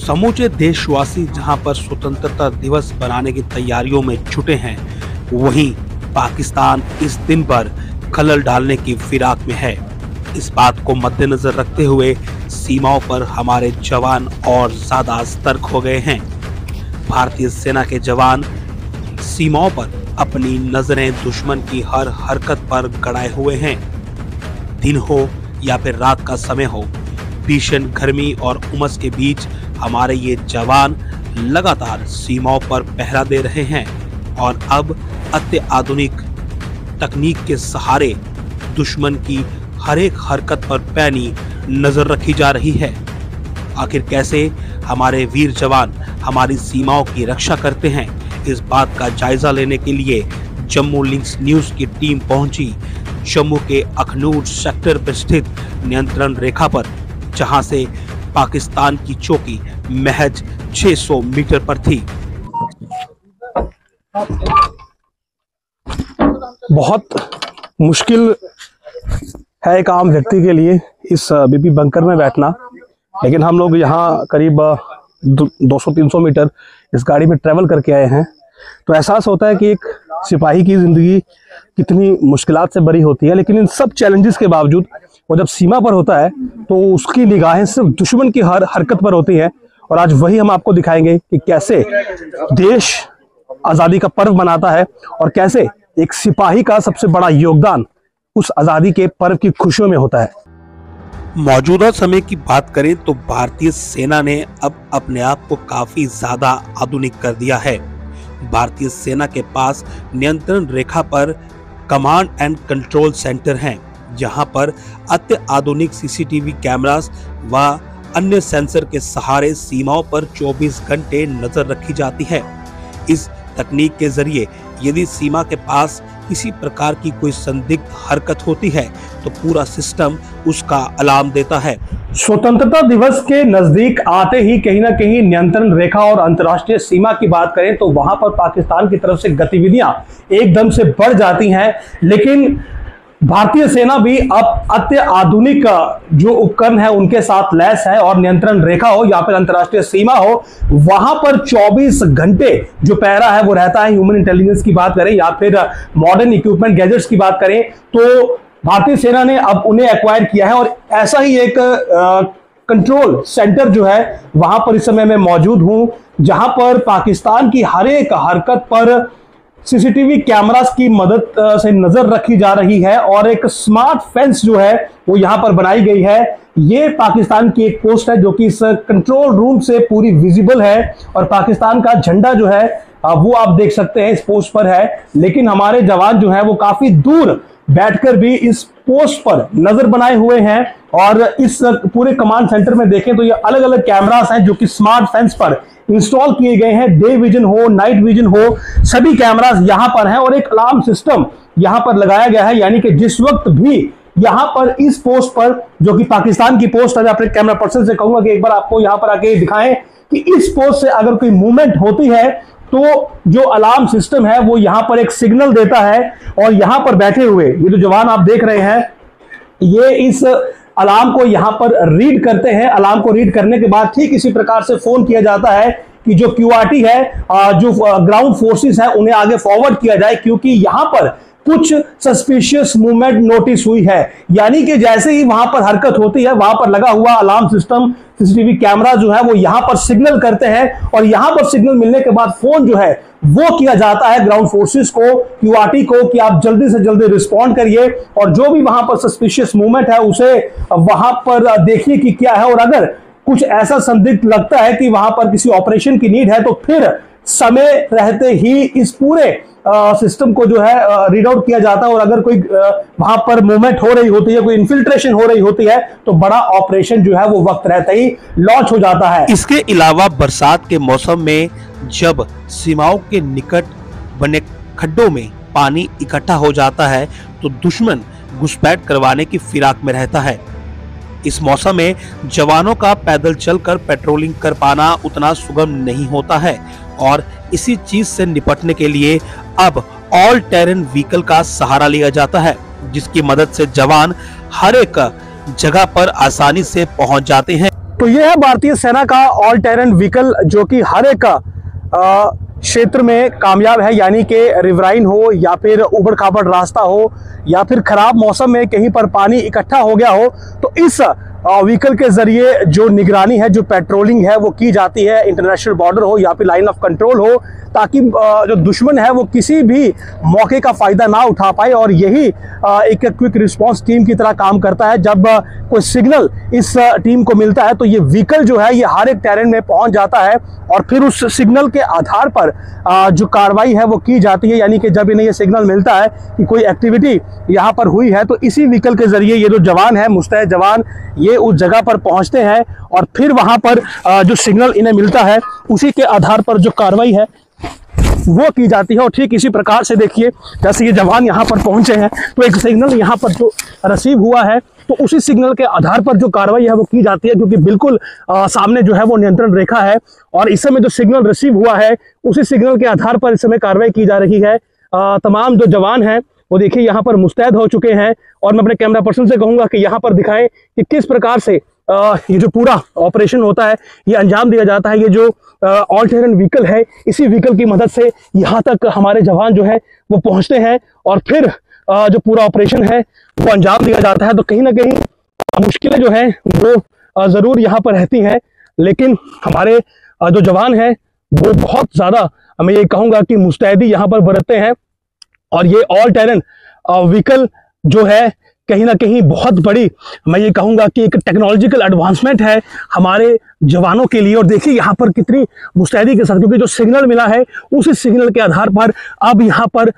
समूचे देशवासी जहां पर स्वतंत्रता दिवस बनाने की तैयारियों में जुटे हैं, वहीं पाकिस्तान इस दिन पर खलल डालने की फिराक में है। इस बात को मद्देनजर रखते हुए सीमाओं पर हमारे जवान और ज्यादा सतर्क हो गए हैं। भारतीय सेना के जवान सीमाओं पर अपनी नजरें दुश्मन की हर हरकत पर गड़ाए हुए हैं। दिन हो या फिर रात का समय हो, भीषण गर्मी और उमस के बीच हमारे ये जवान लगातार सीमाओं पर पहरा दे रहे हैं और अब अत्याधुनिक तकनीक के सहारे दुश्मन की हर एक हरकत पर पैनी नजर रखी जा रही है। आखिर कैसे हमारे वीर जवान हमारी सीमाओं की रक्षा करते हैं, इस बात का जायजा लेने के लिए जम्मू लिंक्स न्यूज की टीम पहुंची जम्मू के अखनूर सेक्टर पर स्थित नियंत्रण रेखा पर, जहां से पाकिस्तान की चौकी महज 600 मीटर पर थी। बहुत मुश्किल है एक आम व्यक्ति के लिए इस बीपी बंकर में बैठना, लेकिन हम लोग यहाँ करीब 200-300 मीटर इस गाड़ी में ट्रेवल करके आए हैं, तो एहसास होता है कि एक सिपाही की जिंदगी कितनी मुश्किलात से भरी होती है। लेकिन इन सब चैलेंजेस के बावजूद वो जब सीमा पर होता है तो उसकी निगाहें सिर्फ दुश्मन की हर हरकत पर होती हैं। और आज वही हम आपको दिखाएंगे कि कैसे देश आज़ादी का पर्व मनाता है और कैसे एक सिपाही का सबसे बड़ा योगदान उस आज़ादी के पर्व की खुशियों में होता है। मौजूदा समय की बात करें तो भारतीय सेना ने अब अपने आप को काफी ज्यादा आधुनिक कर दिया है। भारतीय सेना के पास नियंत्रण रेखा पर कमांड एंड कंट्रोल सेंटर हैं, जहां पर अत्याधुनिक सीसीटीवी कैमरास व अन्य सेंसर के सहारे सीमाओं पर 24 घंटे नजर रखी जाती है। इस तकनीक के जरिए यदि सीमा के पास किसी प्रकार की कोई संदिग्ध हरकत होती है तो पूरा सिस्टम उसका अलार्म देता है। स्वतंत्रता दिवस के नजदीक आते ही कहीं ना कहीं नियंत्रण रेखा और अंतर्राष्ट्रीय सीमा की बात करें तो वहां पर पाकिस्तान की तरफ से गतिविधियां एकदम से बढ़ जाती हैं। लेकिन भारतीय सेना भी अब अत्याधुनिक जो उपकरण है उनके साथ लैस है और नियंत्रण रेखा हो या फिर अंतर्राष्ट्रीय सीमा हो, वहां पर 24 घंटे जो पहरा है वो रहता है। ह्यूमन इंटेलिजेंस की बात करें या फिर मॉडर्न इक्विपमेंट गैजेट्स की बात करें तो भारतीय सेना ने अब उन्हें एक्वायर किया है और ऐसा ही एक कंट्रोल सेंटर जो है वहां पर इस समय मैं मौजूद हूं, जहां पर पाकिस्तान की हर एक हरकत पर सीसीटीवी कैमरास की मदद से नजर रखी जा रही है और एक स्मार्ट फेंस जो है वो यहां पर बनाई गई है। ये पाकिस्तान की एक पोस्ट है जो कि इस कंट्रोल रूम से पूरी विजिबल है और पाकिस्तान का झंडा जो है वो आप देख सकते हैं इस पोस्ट पर है। लेकिन हमारे जवान जो है वो काफी दूर बैठकर भी इस पोस्ट पर नजर बनाए हुए हैं और इस पूरे कमांड सेंटर में देखें तो ये अलग अलग कैमरास हैं जो कि स्मार्ट फेंस पर इंस्टॉल किए गए हैं। डे विजन हो, नाइट विजन हो, सभी कैमरास यहां पर हैं और एक अलार्म सिस्टम यहां पर लगाया गया है, यानी कि जिस वक्त भी यहां पर इस पोस्ट पर जो कि पाकिस्तान की पोस्ट है, अपने कैमरा पर्सन से कहूंगा कि एक बार आपको यहां पर आके दिखाएं कि इस पोस्ट से अगर कोई मूवमेंट होती है तो जो अलार्म सिस्टम है वो यहां पर एक सिग्नल देता है और यहां पर बैठे हुए ये जो जवान आप देख रहे हैं ये इस अलार्म को यहां पर रीड करते हैं। अलार्म को रीड करने के बाद ठीक इसी प्रकार से फोन किया जाता है कि जो QRT है, जो ग्राउंड फोर्सेस है, उन्हें आगे फॉरवर्ड किया जाए क्योंकि यहां पर कुछ सस्पिशियस मूवमेंट नोटिस हुई है। यानी कि जैसे ही वहां पर हरकत होती है वहां पर लगा हुआ अलार्म सिस्टम सीसीटीवी कैमरा जो है वो यहां पर सिग्नल करते हैं और यहां पर सिग्नल मिलने के बाद फोन जो है वो किया जाता है ग्राउंड फोर्सेस को, QRT को, कि आप जल्दी से जल्दी रिस्पॉन्ड करिए और जो भी वहां पर सस्पिशियस मूवमेंट है उसे वहां पर देखिए कि क्या है और अगर कुछ ऐसा संदिग्ध लगता है कि वहां पर किसी ऑपरेशन की नीड है तो फिर समय रहते ही इस पूरे सिस्टम को जो है रीड आउट किया जाता है और अगर कोई वहां पर मूवमेंट हो रही होती है, कोई इन्फिल्ट्रेशन हो रही होती है तो बड़ा ऑपरेशन जो है वो वक्त रहते ही लॉन्च हो जाता है। इसके अलावा बरसात के मौसम में जब सीमाओं के निकट बने खड्डों में पानी इकट्ठा हो जाता है तो दुश्मन घुसपैठ करवाने की फिराक में रहता है। इस मौसम में जवानों का पैदल चलकर पेट्रोलिंग कर पाना उतना सुगम नहीं होता है और इसी चीज से निपटने के लिए अब ऑल टेरेन व्हीकल का सहारा लिया जाता है, जिसकी मदद से जवान हर एक जगह पर आसानी से पहुंच जाते हैं। तो ये है भारतीय सेना का ऑल टेरेन व्हीकल, जो कि हर एक क्षेत्र में कामयाब है, यानी कि रिवराइन हो या फिर उबड़ खाबड़ रास्ता हो या फिर खराब मौसम में कहीं पर पानी इकट्ठा हो गया हो, तो इस व्हीकल के जरिए जो निगरानी है, जो पेट्रोलिंग है वो की जाती है, इंटरनेशनल बॉर्डर हो या फिर लाइन ऑफ कंट्रोल हो, ताकि जो दुश्मन है वो किसी भी मौके का फायदा ना उठा पाए। और यही एक क्विक रिस्पांस टीम की तरह काम करता है। जब कोई सिग्नल इस टीम को मिलता है तो ये व्हीकल जो है ये हर एक टेरेन में पहुंच जाता है और फिर उस सिग्नल के आधार पर जो कार्रवाई है वो की जाती है। यानी कि जब इन्हें ये सिग्नल मिलता है कि कोई एक्टिविटी यहाँ पर हुई है, तो इसी व्हीकल के जरिए ये जो जवान है, मुस्तैद जवान, ये उस जगह पर पहुंचते हैं और फिर वहां पर जो सिग्नल इन्हें मिलता है उसी के आधार पर जो कार्रवाई है वो की जाती है। और ठीक इसी प्रकार से देखिए, जैसे ये जवान यहाँ पर पहुंचे हैं तो एक सिग्नल यहाँ पर जो रिसीव हुआ है, तो उसी सिग्नल के आधार पर जो कार्रवाई है वो की जाती है, क्योंकि बिल्कुल सामने जो है वो नियंत्रण रेखा है और इस समय जो सिग्नल रिसीव हुआ है उसी सिग्नल के आधार पर इस समय कार्रवाई की जा रही है। तमाम जो जवान हैं वो देखिए यहाँ पर मुस्तैद हो चुके हैं और मैं अपने कैमरा पर्सन से कहूंगा कि यहाँ पर दिखाएं कि किस प्रकार से ये जो पूरा ऑपरेशन होता है ये अंजाम दिया जाता है। ये जो ऑल टेरेन व्हीकल है, इसी व्हीकल की मदद से यहाँ तक हमारे जवान जो है वो पहुँचते हैं और फिर जो पूरा ऑपरेशन है वो अंजाम दिया जाता है। तो कहीं ना कहीं मुश्किलें जो है वो ज़रूर यहाँ पर रहती हैं, लेकिन हमारे जो जवान हैं वो बहुत ज़्यादा, मैं ये कहूँगा कि मुस्तैदी यहाँ पर बरतते हैं। और ये ऑल टेरेन व्हीकल जो है कहीं ना कहीं बहुत बड़ी, मैं ये कहूँगा कि एक टेक्नोलॉजिकल एडवांसमेंट है हमारे जवानों के लिए। और देखिए यहाँ पर कितनी मुस्तैदी के साथ, क्योंकि जो सिग्नल मिला है उसी सिग्नल के आधार पर अब यहाँ पर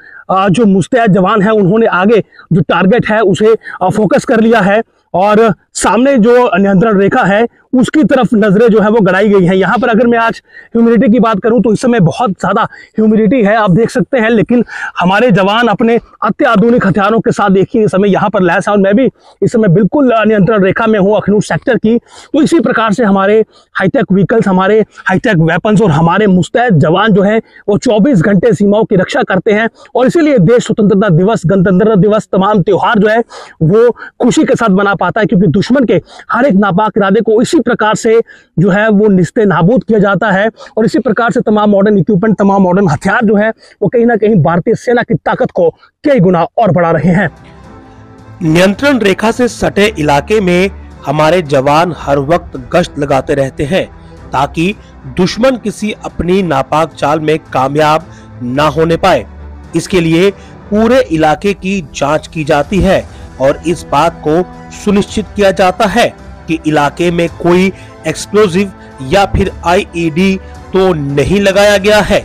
जो मुस्तैद जवान है उन्होंने आगे जो टारगेट है उसे फोकस कर लिया है और सामने जो नियंत्रण रेखा है उसकी तरफ नजरें जो है वो गड़ाई गई हैं। यहाँ पर अगर मैं आज ह्यूमिडिटी की बात करूं तो इस समय बहुत ज़्यादा ह्यूमिडिटी है, आप देख सकते हैं, लेकिन हमारे जवान अपने अत्याधुनिक हथियारों के साथ देखिए इस समय यहाँ पर लैस है और मैं भी इस समय बिल्कुल नियंत्रण रेखा में हूँ, अखनूर सेक्टर की। तो इसी प्रकार से हमारे हाईटेक व्हीकल्स, हमारे हाईटेक वेपन्स और हमारे मुस्तैद जवान जो है वो 24 घंटे सीमाओं की रक्षा करते हैं। और इसीलिए देश स्वतंत्रता दिवस, गणतंत्र दिवस, तमाम त्यौहार जो है वो खुशी के साथ मना पाता है, क्योंकि दुश्मन के हर एक नापाक इरादे को इसी प्रकार से जो है वो निस्ते नाबूद किया जाता है। और इसी प्रकार से तमाम मॉडर्न इक्विपमेंट, तमाम मॉडर्न हथियार जो है वो कहीं ना कहीं भारतीय सेना की ताकत को कई गुना और बढ़ा रहे हैं। नियंत्रण रेखा से सटे इलाके में हमारे जवान हर वक्त गश्त लगाते रहते हैं ताकि दुश्मन किसी अपनी नापाक चाल में कामयाब ना होने पाए। इसके लिए पूरे इलाके की जांच की जाती है और इस बात को सुनिश्चित किया जाता है कि इलाके में कोई एक्सप्लोजिव या फिर आईईडी तो नहीं लगाया गया है।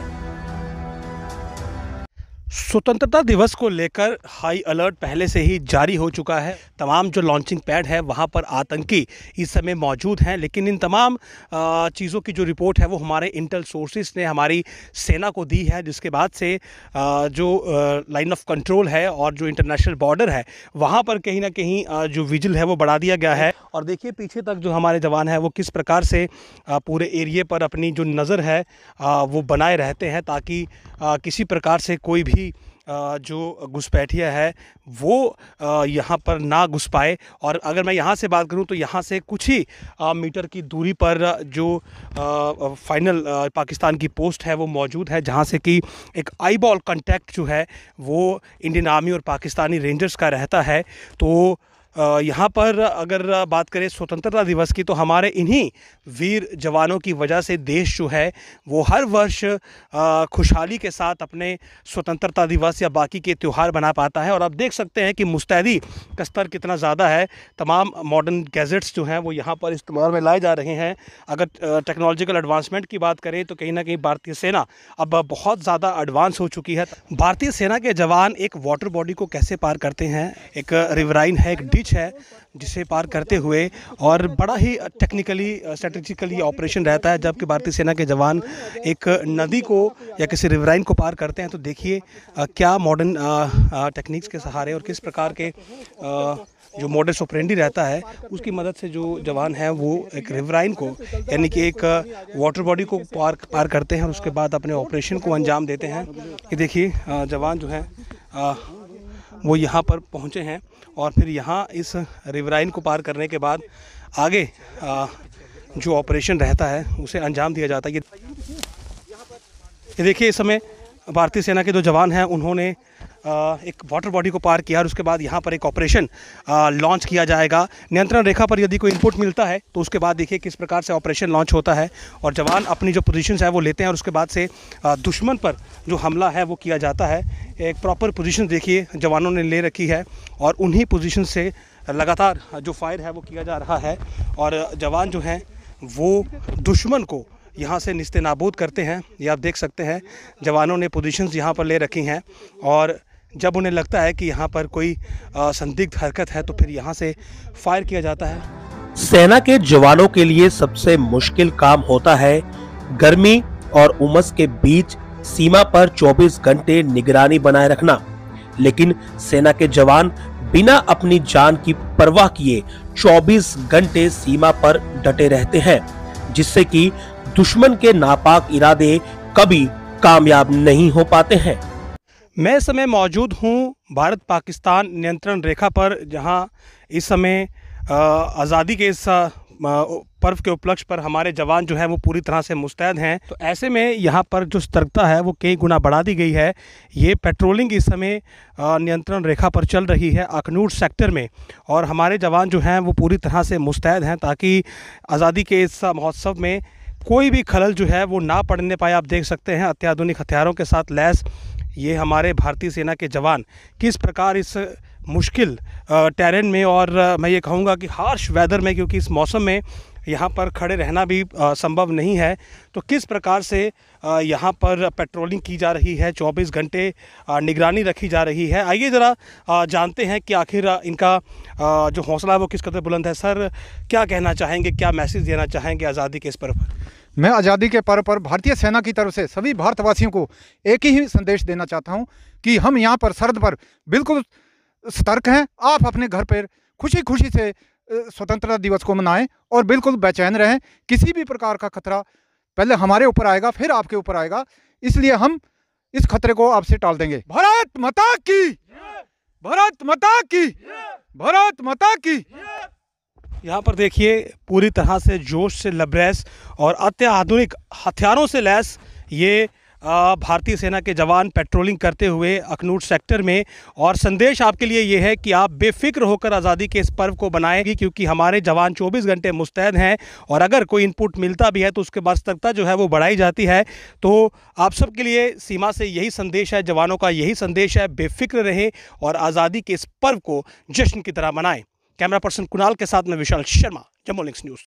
स्वतंत्रता दिवस को लेकर हाई अलर्ट पहले से ही जारी हो चुका है। तमाम जो लॉन्चिंग पैड है वहां पर आतंकी इस समय मौजूद हैं, लेकिन इन तमाम चीज़ों की जो रिपोर्ट है वो हमारे इंटेल सोर्सेस ने हमारी सेना को दी है, जिसके बाद से जो लाइन ऑफ कंट्रोल है और जो इंटरनेशनल बॉर्डर है वहां पर कहीं ना कहीं जो विजिल है वो बढ़ा दिया गया है। और देखिए पीछे तक जो हमारे जवान हैं वो किस प्रकार से पूरे एरिए पर अपनी जो नज़र है वो बनाए रहते हैं, ताकि किसी प्रकार से कोई भी जो घुसपैठिया है वो यहाँ पर ना घुस पाए। और अगर मैं यहाँ से बात करूँ तो यहाँ से कुछ ही मीटर की दूरी पर जो फाइनल पाकिस्तान की पोस्ट है वो मौजूद है, जहाँ से कि एक आई बॉल कांटेक्ट जो है वो इंडियन आर्मी और पाकिस्तानी रेंजर्स का रहता है। तो यहाँ पर अगर बात करें स्वतंत्रता दिवस की, तो हमारे इन्हीं वीर जवानों की वजह से देश जो है वो हर वर्ष खुशहाली के साथ अपने स्वतंत्रता दिवस या बाकी के त्यौहार बना पाता है। और आप देख सकते हैं कि मुस्तैदी का स्तर कितना ज़्यादा है। तमाम मॉडर्न गैजेट्स जो हैं वो यहाँ पर इस्तेमाल में लाए जा रहे हैं। अगर टेक्नोलॉजिकल एडवांसमेंट की बात करें तो कहीं ना कहीं भारतीय सेना अब बहुत ज़्यादा एडवांस हो चुकी है। भारतीय सेना के जवान एक वाटर बॉडी को कैसे पार करते हैं, एक रिवराइन है, एक डिच है जिसे पार करते हुए, और बड़ा ही टेक्निकली स्ट्रेटेजिकली ऑपरेशन रहता है जबकि भारतीय सेना के जवान एक नदी को या किसी रिवराइन को पार करते हैं। तो देखिए क्या मॉडर्न टेक्निक्स के सहारे और किस प्रकार के जो मॉडस ऑपरेंडी रहता है उसकी मदद से जो जवान हैं वो एक रिवराइन को यानी कि एक वाटर बॉडी को पार करते हैं और उसके बाद अपने ऑपरेशन को अंजाम देते हैं। ये देखिए जवान जो हैं वो यहाँ पर पहुँचे हैं और फिर यहाँ इस रिवराइन को पार करने के बाद आगे जो ऑपरेशन रहता है उसे अंजाम दिया जाता है। ये देखिए, इस समय भारतीय सेना के जो जवान हैं उन्होंने एक वाटर बॉडी को पार किया और उसके बाद यहाँ पर एक ऑपरेशन लॉन्च किया जाएगा। नियंत्रण रेखा पर यदि कोई इनपुट मिलता है तो उसके बाद देखिए किस प्रकार से ऑपरेशन लॉन्च होता है और जवान अपनी जो पोजीशंस है वो लेते हैं और उसके बाद से दुश्मन पर जो हमला है वो किया जाता है। एक प्रॉपर पोजीशन देखिए जवानों ने ले रखी है और उन्हीं पोजीशन से लगातार जो फायर है वो किया जा रहा है और जवान जो हैं वो दुश्मन को यहाँ से निस्तेनाबूद करते हैं। ये आप देख सकते हैं जवानों ने पोजीशंस यहाँ पर ले रखी हैं और जब उन्हें लगता है कि यहाँ पर कोई संदिग्ध हरकत है तो फिर यहाँ से फायर किया जाता है। सेना के जवानों के लिए सबसे मुश्किल काम होता है गर्मी और उमस के बीच सीमा पर 24 घंटे निगरानी बनाए रखना, लेकिन सेना के जवान बिना अपनी जान की परवाह किए 24 घंटे सीमा पर डटे रहते हैं, जिससे कि दुश्मन के नापाक इरादे कभी कामयाब नहीं हो पाते हैं। मैं इस समय मौजूद हूँ भारत पाकिस्तान नियंत्रण रेखा पर, जहाँ इस समय आज़ादी के इस पर्व के उपलक्ष्य पर हमारे जवान जो हैं वो पूरी तरह से मुस्तैद हैं। तो ऐसे में यहाँ पर जो सतर्कता है वो कई गुना बढ़ा दी गई है। ये पेट्रोलिंग इस समय नियंत्रण रेखा पर चल रही है अखनूर सेक्टर में और हमारे जवान जो हैं वो पूरी तरह से मुस्तैद हैं ताकि आज़ादी के इस महोत्सव में कोई भी खलल जो है वो ना पड़ने पाए। आप देख सकते हैं अत्याधुनिक हथियारों के साथ लैस ये हमारे भारतीय सेना के जवान किस प्रकार इस मुश्किल टेरेन में और मैं ये कहूँगा कि हार्श वेदर में, क्योंकि इस मौसम में यहाँ पर खड़े रहना भी संभव नहीं है, तो किस प्रकार से यहाँ पर पेट्रोलिंग की जा रही है, 24 घंटे निगरानी रखी जा रही है। आइए ज़रा जानते हैं कि आखिर इनका जो हौसला है वो किस कदर बुलंद है। सर, क्या कहना चाहेंगे, क्या मैसेज देना चाहेंगे आज़ादी के इस पर्व पर? मैं आज़ादी के पर्व पर भारतीय सेना की तरफ से सभी भारतवासियों को एक ही संदेश देना चाहता हूं कि हम यहां पर सरहद पर बिल्कुल सतर्क हैं। आप अपने घर पर खुशी खुशी से स्वतंत्रता दिवस को मनाएं और बिल्कुल बेचैन रहें। किसी भी प्रकार का खतरा पहले हमारे ऊपर आएगा फिर आपके ऊपर आएगा, इसलिए हम इस खतरे को आपसे टाल देंगे। भारत माता की, भारत माता की, भारत माता की। यहाँ पर देखिए पूरी तरह से जोश से लबरेज और अत्याधुनिक हथियारों से लैस ये भारतीय सेना के जवान पेट्रोलिंग करते हुए अखनूर सेक्टर में। और संदेश आपके लिए ये है कि आप बेफिक्र होकर आज़ादी के इस पर्व को बनाएंगे, क्योंकि हमारे जवान 24 घंटे मुस्तैद हैं और अगर कोई इनपुट मिलता भी है तो उसके बाद सतर्कता जो है वो बढ़ाई जाती है। तो आप सबके लिए सीमा से यही संदेश है, जवानों का यही संदेश है, बेफिक्र रहें और आज़ादी के इस पर्व को जश्न की तरह मनाएं। कैमरा पर्सन कुणाल के साथ में विशाल शर्मा, जम्मू लिंक्स न्यूज़।